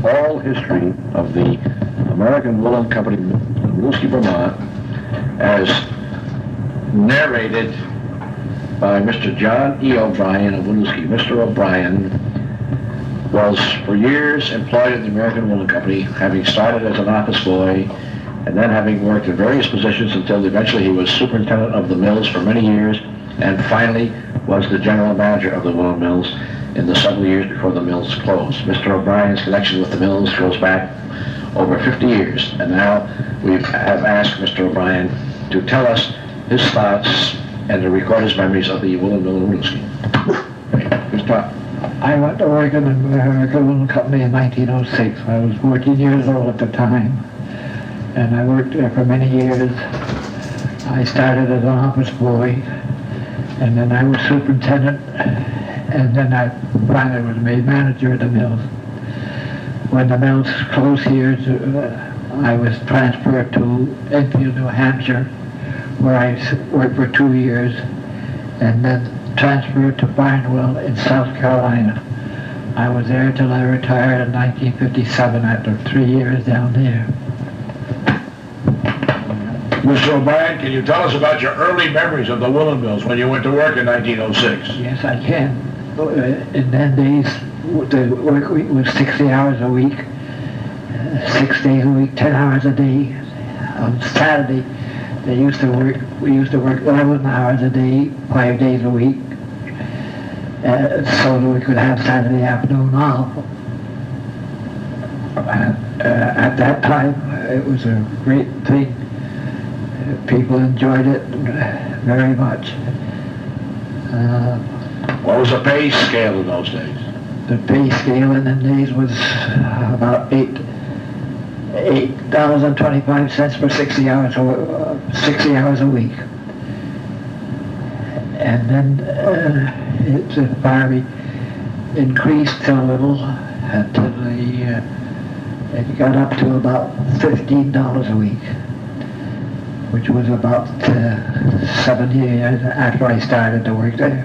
oral history of the American Woolen Company in Winooski, Vermont, as narrated by Mr. John E. O'Brien of Winooski. Mr. O'Brien was for years employed at the American Woolen Company, having started as an office boy and then having worked in various positions until eventually he was superintendent of the mills for many years, and finally was the general manager of the Woolen Mills in the several years before the mills closed. Mr. O'Brien's connection with the mills goes back over 50 years, and now we have asked Mr. O'Brien to tell us his thoughts and to record his memories of the Woolen Mill in Winooski. Please talk. I went to work in the American Woolen Company in 1906. I was 14 years old at the time, and I worked there for many years. I started as an office boy, and then I was superintendent, and then I finally was made manager of the mills. When the mills closed here, I was transferred to Enfield, New Hampshire, where I worked for 2 years, and then transferred to Barnwell in South Carolina. I was there till I retired in 1957 after 3 years down there. Mr. O'Brien, can you tell us about your early memories of the Woolen Mills when you went to work in 1906? Yes, I can. In them days, the work week was 60 hours a week, 6 days a week, 10 hours a day. On Saturday, we used to work 11 hours a day, 5 days a week, so that we could have Saturday afternoon off. At that time, it was a great thing. People enjoyed it very much. What was the pay scale in those days? The pay scale in them days was about $8.25 for 60 hours a week. And then it finally increased a little until it got up to about $15 a week, which was about 7 years after I started to work there.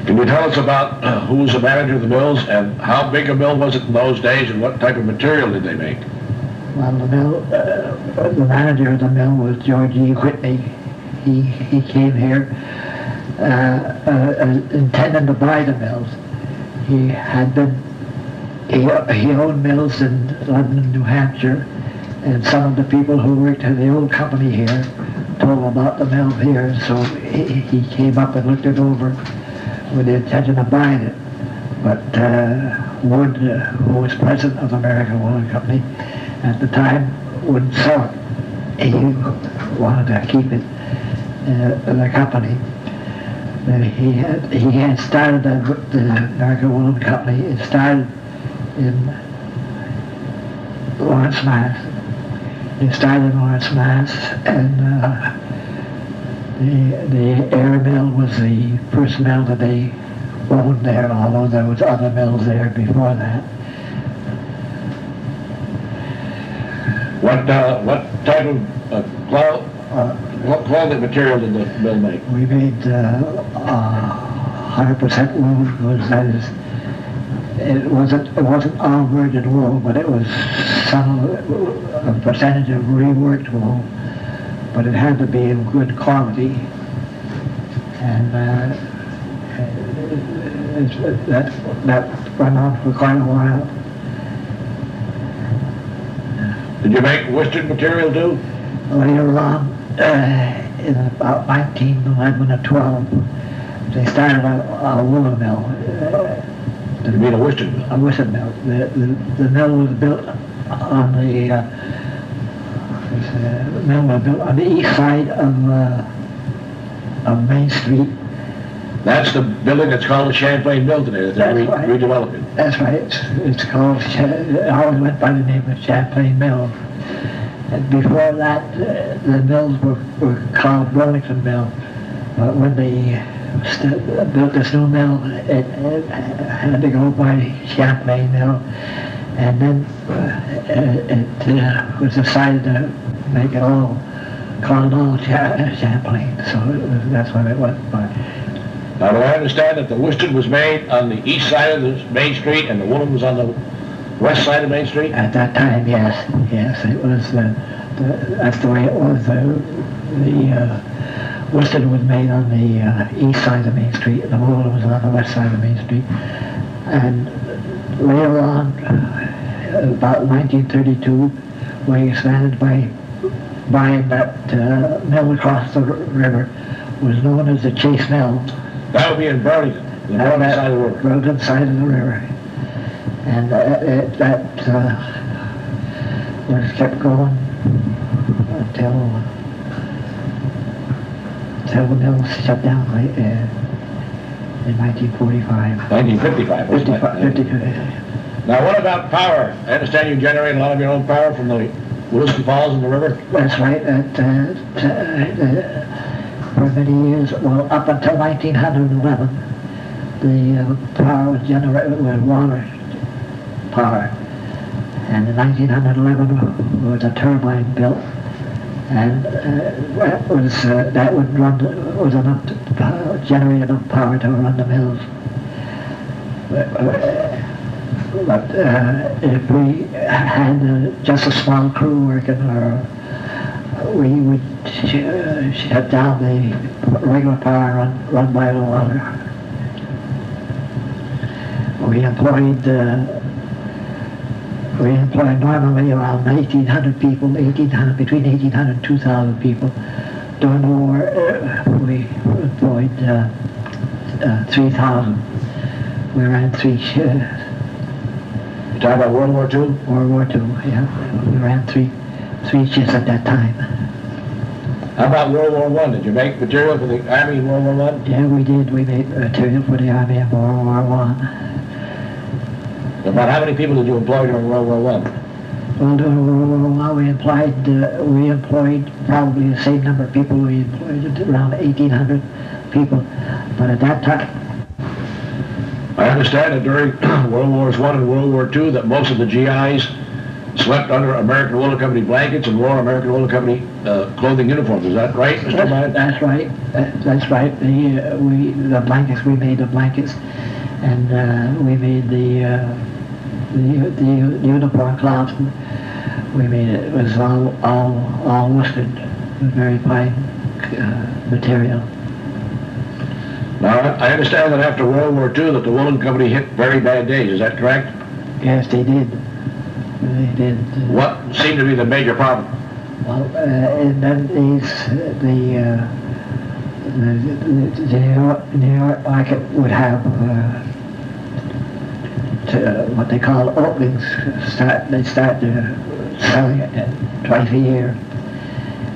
Can you tell us about who was the manager of the mills and how big a mill was it in those days and what type of material did they make? Well, the manager of the mill was George E. Whitney. He came here intending to buy the mills. He owned mills in London, New Hampshire, and some of the people who worked at the old company here told him about the mill here, so he came up and looked it over with the intention of buying it. But Wood, who was president of the American Woolen Company at the time, wouldn't sell it. He wanted to keep it the company. He had started the American Woolen Company. It started in Lawrence, Mass. It started in Lawrence, Mass, and the air mill was the first mill that they owned there, although there was other mills there before that. What type of clothing material did the mill make? We made 100% wool. It wasn't all virgin wool, but it was a percentage of reworked wool. But it had to be of good quality, and that went on for quite a while. Did you make worsted material too? Later on, in about 1911 or 12, they started a woolen mill. You mean a worsted mill? A worsted mill. The mill was built on the east side of Main Street. That's the building that's called the Champlain Mill today that they're redeveloping. That's right. It's called, it always went by the name of Champlain Mill. And before that, the mills were called Burlington Mill. But when they built this new mill, it had to go by Champlain Mill. And then it was decided to make it all, call it all Champlain. So that's what it went by. Now, do I understand that the worsted was made on the east side of the Main Street and the woolen was on the West side of Main Street? At that time, yes, it was, that's the way it was. The worsted was made on the east side of Main Street, and the wool was on the west side of Main Street. And later on, about 1932, we expanded by buying that mill across the river, was known as the Chase Mill. That would be in Burlington, the northern side of the river. Northern side of the river. And that was kept going until the mill shut down in 1945. 1955, wasn't it? 55. Now, what about power? I understand you generate a lot of your own power from the Williston Falls in the river? That's right. For many years, well, up until 1911, the power was generated with water power. And in 1911 was a turbine built, and that would was enough to generate enough power to run the mills. But if we had just a small crew working, or we would shut down the regular power run by the water. We employed normally around 1,800 people, between 1,800 and 2,000 people. During the war, we employed 3,000. We ran 3 shifts. You talking about World War II? World War II, yeah. We ran three shifts at that time. How about World War I? Did you make material for the Army in World War I? Yeah, we did. We made material for the Army in World War I. About how many people did you employ during World War I? Well, during World War I, we employed probably the same number of people. We employed around 1,800 people. But at that time, I understand that during World Wars I and World War II that most of the GIs slept under American Woolen Company blankets and wore American Woolen Company clothing uniforms. Is that right, Mr. O'Brien? That's right. That's right. The blankets, we made the blankets, and we made the uniform cloths. We made it. It was all worsted, very fine material. Now, I understand that after World War II that the Woolen Company hit very bad days. Is that correct? Yes, they did. They did. What seemed to be the major problem? Well, in them days, the New York market would have what they call openings. They start selling it twice a year,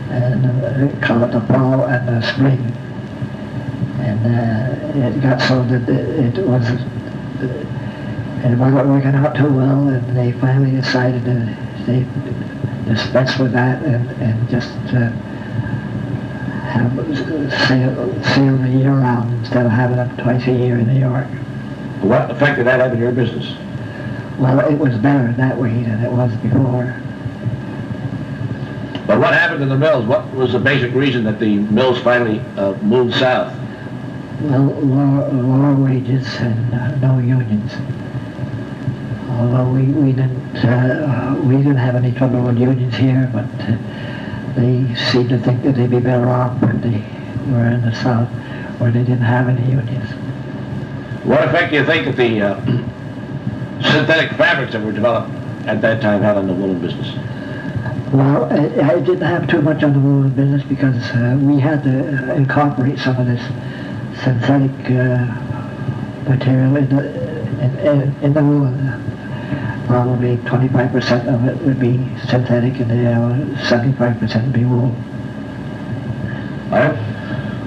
and they call it the fall and the spring. And it got so that it wasn't working out too well, and they finally decided to dispense with that and just have sail the year round instead of having them twice a year in New York. What effect did that have in your business? Well, it was better that way than it was before. But what happened to the mills? What was the basic reason that the mills finally moved south? Well, lower wages and no unions. Although we didn't have any trouble with unions here, but they seemed to think that they'd be better off when they were in the South, where they didn't have any unions. What effect do you think that the synthetic fabrics that were developed at that time had on the woolen business? Well, it didn't have too much on the woolen business because we had to incorporate some of this synthetic material in the woolen. Probably 25% of it would be synthetic, and the other 75% would be wool.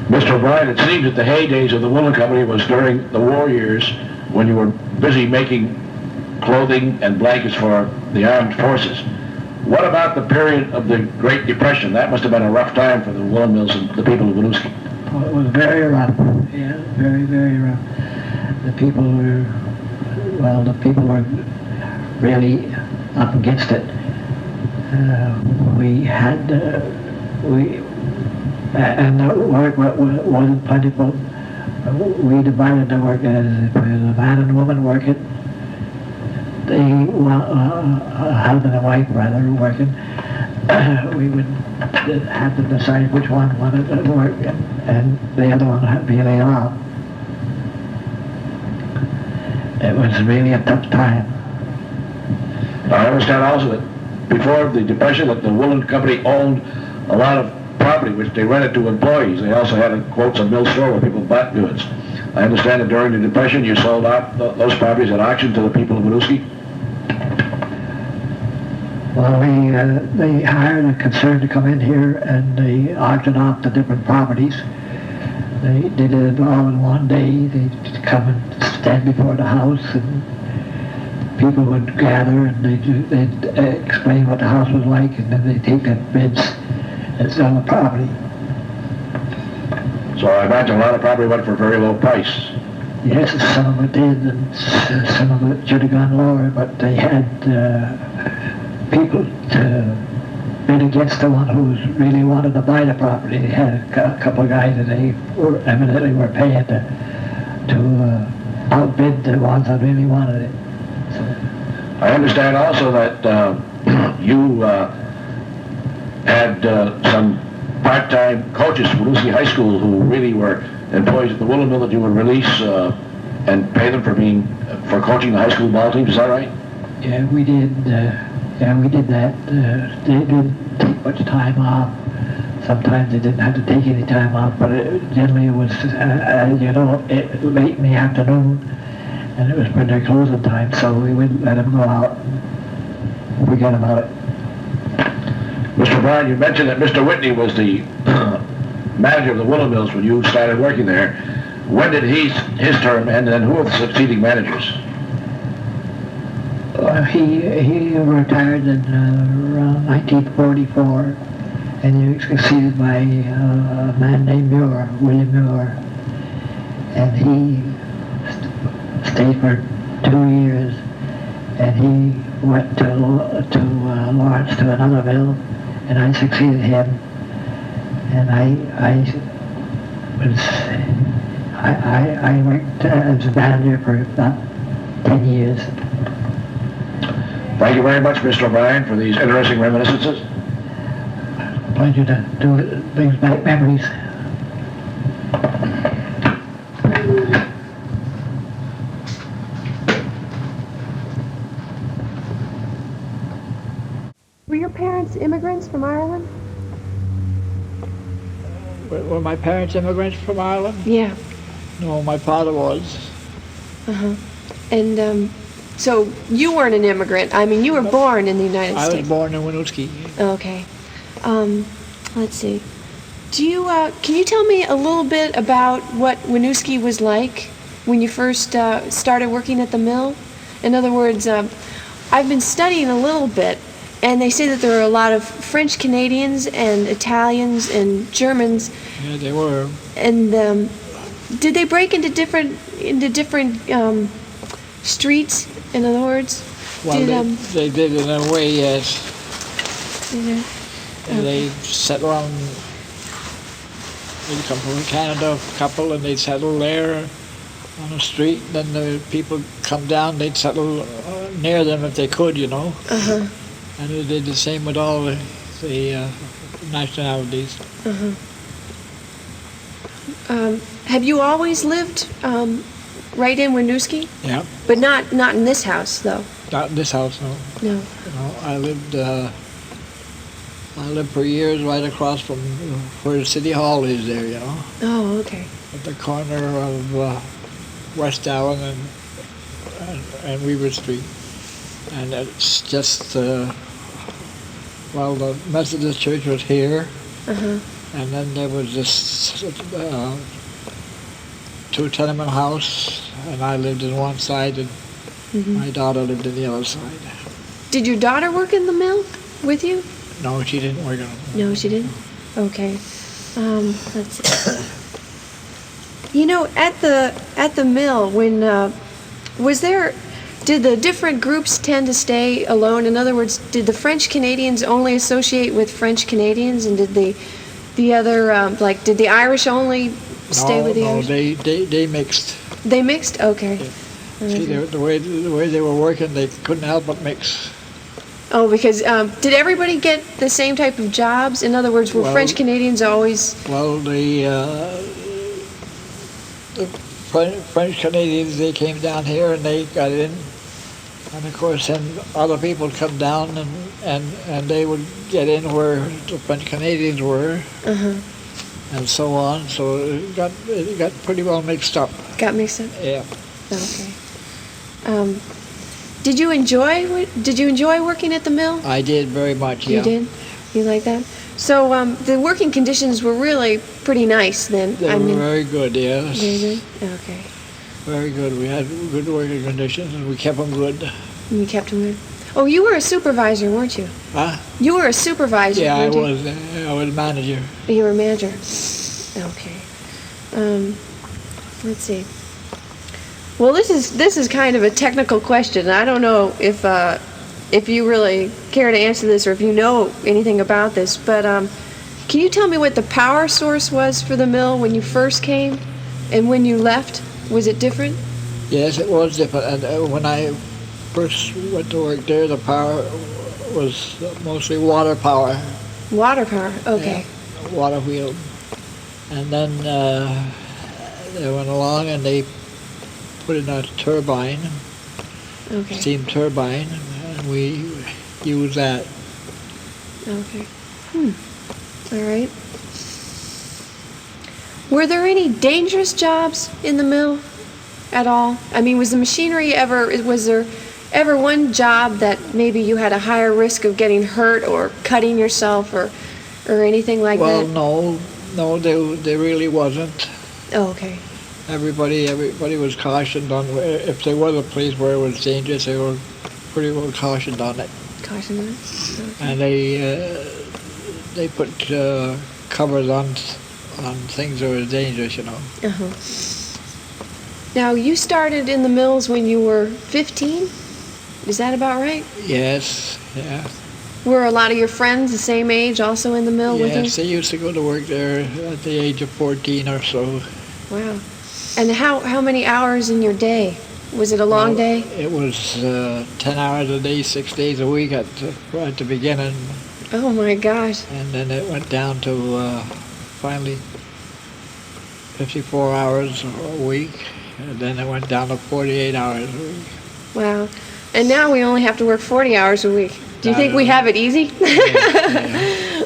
Mr. O'Brien, it seems that the heydays of the Woolen Company was during the war years when you were busy making clothing and blankets for the armed forces. What about the period of the Great Depression? That must have been a rough time for the woolen mills and the people of Winooski. Well, it was very rough. Yeah, very, very rough. The people were really up against it. And the work wasn't plentiful. We divided the work as if it was a man and woman working, husband and wife rather, working, we would have to decide which one wanted to work and the other one had to be laid off. It was really a tough time. I understand also that before the Depression that the woolen company owned a lot of property which they rented to employees. They also had, quotes, a mill store where people bought goods. I understand that during the Depression you sold out those properties at auction to the people of Winooski? Well, they hired a concern to come in here and they auctioned off the different properties. They did it all in one day. They'd come and stand before the house and people would gather and they'd explain what the house was like and then they'd take that bids and sell the property. So I imagine a lot of property went for a very low price. Yes, some of it did and some of it should have gone lower, but they had people to bid against the one who really wanted to buy the property. They had a couple of guys that they were evidently were paying to outbid the ones that really wanted it. So, I understand also that you had some part-time coaches from Winooski High School who really were employees at the woolen mill that you would release and pay them for coaching the high school ball teams. Is that right? yeah, we did. We did that. They didn't take much time off. Sometimes they didn't have to take any time off, but generally it was, late in the afternoon, and it was when their closing time, so we wouldn't let them go out and forget about it. Mr. O'Brien, you mentioned that Mr. Whitney was the manager of the woolen mills when you started working there. When did his term end, and then who were the succeeding managers? He retired in around 1944, and he was succeeded by a man named Muir, William Muir, and he stayed for 2 years, and he went to Lawrence to another mill, and I succeeded him, and I worked as a manager for about 10 years. Thank you very much, Mr. O'Brien, for these interesting reminiscences. Pleasure to do it, brings back memories. Were your parents immigrants from Ireland? Were my parents immigrants from Ireland? Yeah. No, my father was. Uh-huh. And, so you weren't an immigrant. I mean, you were born in the United States. I was born in Winooski. Okay. Let's see. Can you tell me a little bit about what Winooski was like when you first started working at the mill? In other words, I've been studying a little bit, and they say that there are a lot of French Canadians and Italians and Germans. Yeah, they were. And did they break into different streets? In other words, well, they did in a way, yes. Okay. And they settled on. They'd come from Canada, a couple, and they'd settle there on the street. Then the people come down, they'd settle near them if they could, you know. Uh-huh. And they did the same with all the nationalities. Uh-huh. Have you always lived right in Winooski? Yeah. But not in this house, though. Not in this house, no. No. You know, I lived for years right across from where the city hall is there, you know. Oh, okay. At the corner of West Allen and Weaver Street. And it's just, the Methodist church was here. Uh-huh. And then there was this two tenement house, and I lived in one side, and my daughter lived in the other side. Did your daughter work in the mill with you? No, she didn't work on it. No, she didn't? Okay. Let's see. You know, at the mill, when, did the different groups tend to stay alone? In other words, did the French Canadians only associate with French Canadians, and did the other, did the Irish only stay with the Irish? No, they mixed. They mixed? Okay. Yeah. See, the way they were working, they couldn't help but mix. Oh, because did everybody get the same type of jobs? In other words, were Well- French Canadians always? Well, the French Canadians, they came down here and they got in. And of course, then other people come down and they would get in where the French Canadians were, and so on. So it got pretty well mixed up. Got mixed up. Yeah. Okay. Did you enjoy working at the mill? I did very much. Yeah. You did. You like that? So the working conditions were really pretty nice then. They were very good. Yes. Very good. Okay. Very good. We had good working conditions and we kept them good. And you kept them good. Oh, you were a supervisor, weren't you? Huh? You were a supervisor. Yeah, I weren't you? was. I was manager. You were a manager. Okay. Let's see. Well, this is kind of a technical question. I don't know if you really care to answer this or if you know anything about this, but can you tell me what the power source was for the mill when you first came and when you left? Was it different? Yes, it was different. And when I first went to work there, the power was mostly water power. Water power. Okay. Yeah, water wheel. And then they went along and they put in a turbine, Okay. steam turbine, and we used that. Okay. All right. Were there any dangerous jobs in the mill at all? I mean, was there ever one job that maybe you had a higher risk of getting hurt or cutting yourself or anything like Well, that? no, there really wasn't. Oh, okay. Everybody was cautioned on if there was a place where it was dangerous, they were pretty well cautioned on it. Caution that. Okay. And they put covers on things that were dangerous, you know. Uh-huh. Now, you started in the mills when you were 15? Is that about right? Yes, yeah. Were a lot of your friends the same age also in the mill with you? Yes, they used to go to work there at the age of 14 or so. Wow. And how many hours in your day? Was it a long day? It was 10 hours a day, 6 days a week at the beginning, Oh my gosh. and then it went down to finally 54 hours a week, and then it went down to 48 hours a week. Wow. And now we only have to work 40 hours a week. Do you think we have it easy? Yeah.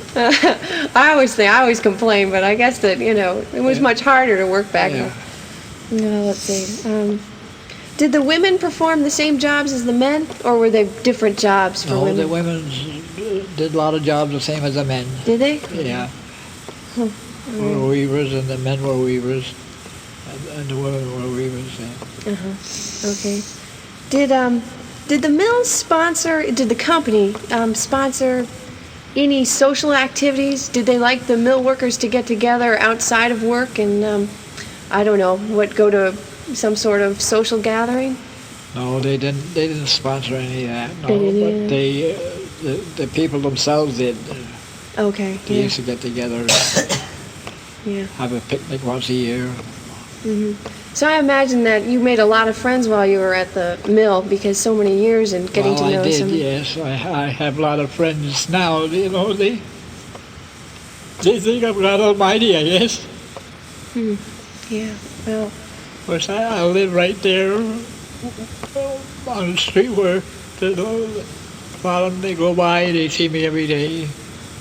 I always complain, but I guess that, it was much harder to work back Yeah. then. No, let's see. Did the women perform the same jobs as the men, or were they different jobs for No, women? the women did a lot of jobs the same as the men. Did they? Yeah. Huh. We were weavers, and the men were weavers, and the women were weavers. Yeah. Okay. Did the mills sponsor? Did the company sponsor any social activities? Did they like the mill workers to get together outside of work and I don't know, go to some sort of social gathering? No, they didn't sponsor any of that. No, They didn't, but the people themselves did. Okay. They Yeah. used to get together and Yeah. have a picnic once a year. So I imagine that you made a lot of friends while you were at the mill because so many years and getting Well, to know I did, some. yes. I have a lot of friends now. You know, they think I'm God Almighty, I guess. Yeah. Well. Of course, I live right there on the street where a lot of them, they go by, they see me every day.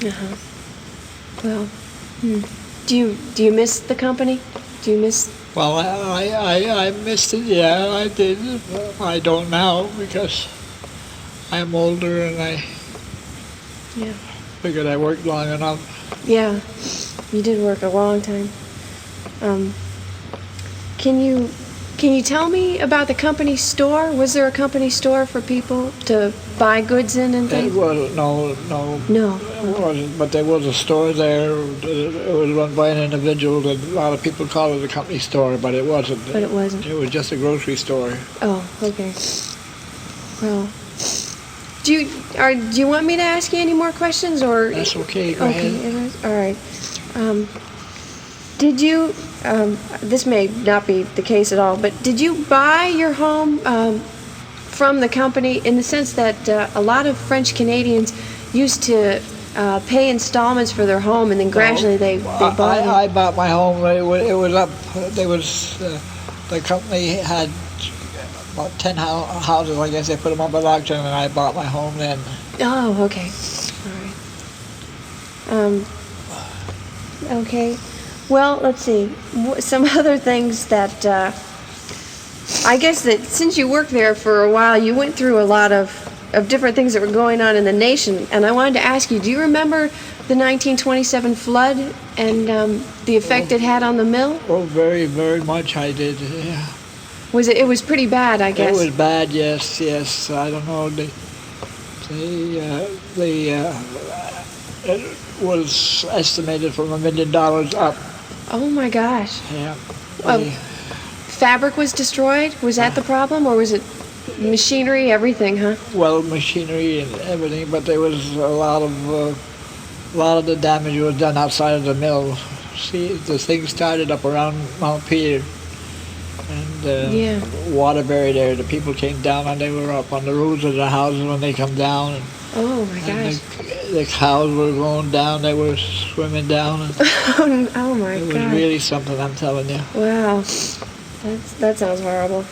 Uh-huh. Well. Do you miss the company? Do you miss? Well, I missed it, yeah, I did. I don't now because I'm older and I Yeah. figured I worked long enough. Yeah. You did work a long time. Can you tell me about the company store? Was there a company store for people to buy goods in and It things? was, no, No. it wasn't, but there was a store there. It was run by an individual. That a lot of people call it a company store, but it wasn't. But it wasn't. It was just a grocery store. Oh, okay. Well, do you want me to ask you any more questions or? That's okay, go Okay, ahead. all right. Did you, this may not be the case at all, but did you buy your home from the company in the sense that a lot of French Canadians used to pay installments for their home and then gradually they bought it? I bought my home. It was up. The company had about 10 houses. I guess they put them up at auction, and I bought my home then. Oh, okay. All right. Okay. Well, let's see. Some other things that I guess that since you worked there for a while, you went through a lot of different things that were going on in the nation. And I wanted to ask you, do you remember the 1927 flood and the effect it had on the mill? Oh, very, very much I did. Yeah. It was pretty bad, I guess. It was bad, yes. I don't know. It was estimated from $1 million up. Oh my gosh. Yeah. Fabric was destroyed? Was that the problem, or was it machinery, everything, huh? Well, machinery and everything, but there was a lot of the damage was done outside of the mill. See, the thing started up around Mount Peter, and Waterbury there. The people came down, and they were up on the roofs of the houses when they come down. And, oh my gosh! The cows were going down. They were swimming down. And oh my god! It was really something, I'm telling you. Wow, that sounds horrible.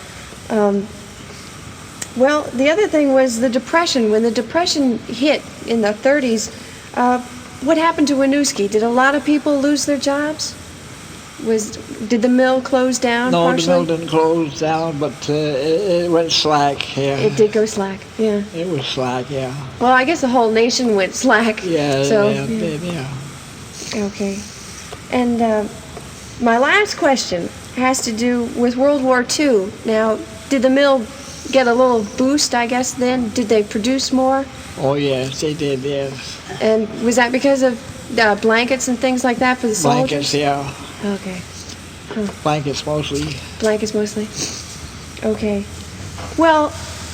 Well, the other thing was the Depression. When the Depression hit in the 30s, what happened to Winooski? Did a lot of people lose their jobs? Did the mill close down No, partially? the mill didn't close down, but it went slack, yeah. It did go slack, yeah. It was slack, yeah. Well, I guess the whole nation went slack. Yeah, so, yeah. Okay. And my last question has to do with World War II. Now, did the mill get a little boost, I guess, then? Did they produce more? Oh, yes, they did, yes. And was that because of blankets and things like that for the soldiers? Blankets, yeah. Okay. Huh. Blankets mostly. Blankets mostly? Okay. Well,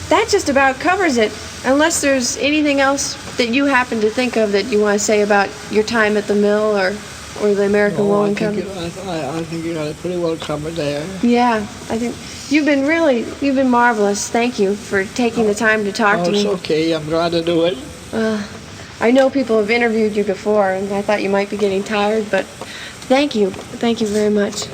that just about covers it, unless there's anything else that you happen to think of that you want to say about your time at the mill or the American Woolen Company. I think you got it pretty well covered there. Yeah, I think you've been marvelous. Thank you for taking the time to talk to me. It's okay. I'm glad to do it. I know people have interviewed you before, and I thought you might be getting tired, but thank you. Thank you very much.